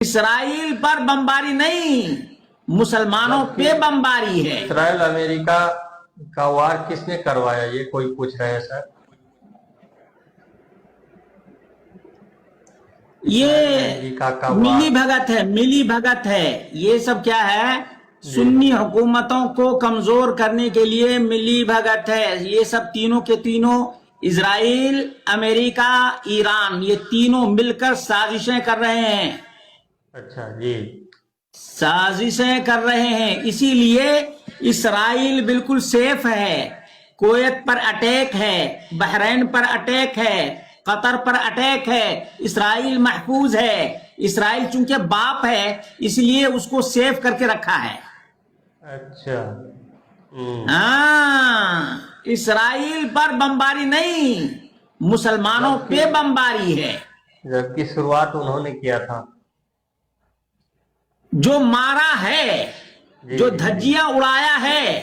اسرائیل پر بمباری نہیں، مسلمانوں پہ بمباری ہے۔ اسرائیل امریکہ کا وار کس نے کروایا، یہ کوئی پوچھ رہے ہیں سر؟ یہ ملی بھگت ہے، ملی بھگت ہے۔ یہ سب کیا ہے؟ سنی حکومتوں کو کمزور کرنے کے لیے ملی بھگت ہے۔ یہ سب تینوں کے تینوں، اسرائیل، امریکہ، ایران، یہ تینوں مل کر سازشیں کر رہے ہیں۔ اچھا جی، سازشیں کر رہے ہیں، اسی لیے اسرائیل بالکل سیف ہے۔ کویت پر اٹیک ہے، بحرین پر اٹیک ہے، قطر پر اٹیک ہے، اسرائیل محفوظ ہے۔ اسرائیل چونکہ باپ ہے اس لیے اس کو سیف کر کے رکھا ہے۔ اچھا ہاں، اسرائیل پر بمباری نہیں، مسلمانوں پہ بمباری ہے۔ جبکہ شروعات انہوں نے کیا تھا۔ جو مارا ہے، جو دھجیاں اڑایا ہے،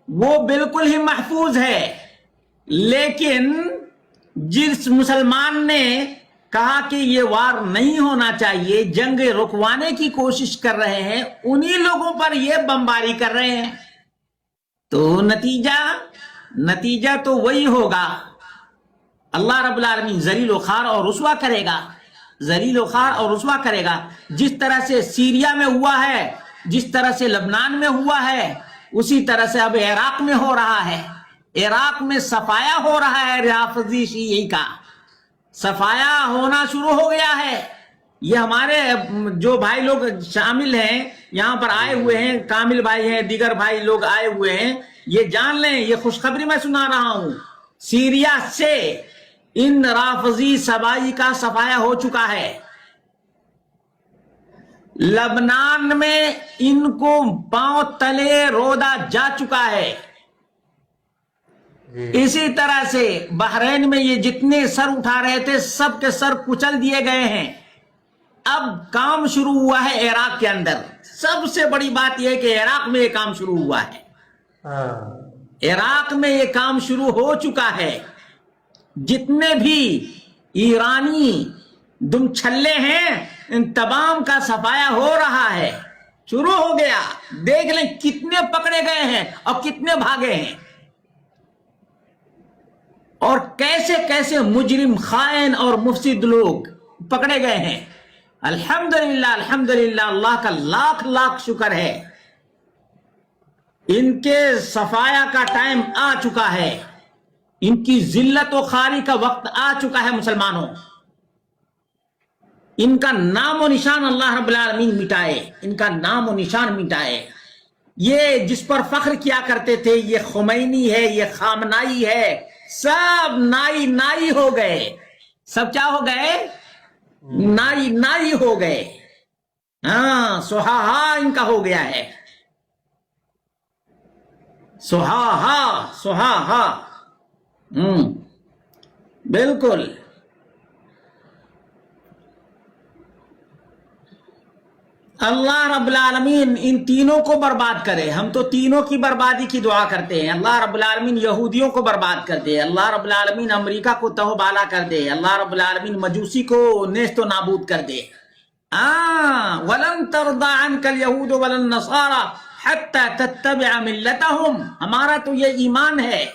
وہ بالکل ہی محفوظ ہے۔ لیکن جس مسلمان نے کہا کہ یہ وار نہیں ہونا چاہیے، جنگ رکوانے کی کوشش کر رہے ہیں، انہی لوگوں پر یہ بمباری کر رہے ہیں۔ تو نتیجہ تو وہی ہوگا، اللہ رب العالمین ذلیل و خوار اور رسوا کرے گا، ذلیل و خوار اور رسوا کرے گا۔ جس طرح سے سیریا میں ہوا ہے، جس طرح سے لبنان میں ہوا ہے، اسی طرح سے اب عراق میں ہو رہا ہے۔ عراق میں صفایا ہو رہا ہے، رافضی شیعی کا صفایا ہونا شروع ہو گیا ہے۔ یہ ہمارے جو بھائی لوگ شامل ہیں، یہاں پر آئے ہوئے ہیں، کامل بھائی ہیں، دیگر بھائی لوگ آئے ہوئے ہیں، یہ جان لیں، یہ خوشخبری میں سنا رہا ہوں، سیریا سے ان رافضی صفائی کا صفایا ہو چکا ہے۔ لبنان میں ان کو پاؤں تلے رودا جا چکا ہے۔ اسی طرح سے بحرین میں یہ جتنے سر اٹھا رہے تھے سب کے سر کچل دیے گئے ہیں۔ اب کام شروع ہوا ہے عراق کے اندر۔ سب سے بڑی بات یہ ہے کہ عراق میں یہ کام شروع ہوا ہے، عراق میں یہ کام شروع ہو چکا ہے۔ جتنے بھی ایرانی دم چھلے ہیں ان تمام کا صفایا ہو رہا ہے، شروع ہو گیا۔ دیکھ لیں کتنے پکڑے گئے ہیں اور کتنے بھاگے ہیں، اور کیسے کیسے مجرم، خائن اور مفسد لوگ پکڑے گئے ہیں۔ الحمدللہ الحمدللہ، اللہ کا لاکھ لاکھ شکر ہے، ان کے صفایا کا ٹائم آ چکا ہے، ان کی ذلت و خواری کا وقت آ چکا ہے۔ مسلمانوں، ان کا نام و نشان اللہ رب العالمین مٹائے، ان کا نام و نشان مٹائے۔ یہ جس پر فخر کیا کرتے تھے، یہ خمینی ہے، یہ خامنائی ہے، سب نائی نائی ہو گئے۔ سب کیا ہو گئے؟ نائی نائی ہو گئے۔ ہاں، سہاہا ان کا ہو گیا ہے، سہاہا سہاہا۔ بالکل۔ اللہ رب العالمین ان تینوں کو برباد کرے۔ ہم تو تینوں کی بربادی کی دعا کرتے ہیں۔ اللہ رب العالمین یہودیوں کو برباد کر دے، اللہ رب العالمین امریکہ کو تہو بالا کر دے، اللہ رب العالمین مجوسی کو نیست و نابود کر دے۔ وَلَن تَرْضَىٰ عَنْكَ الْيَهُودُ وَلَا النَّصَارَىٰ حَتَّىٰ تَتَّبِعَ مِلَّتَهُمْ۔ ہمارا تو یہ ایمان ہے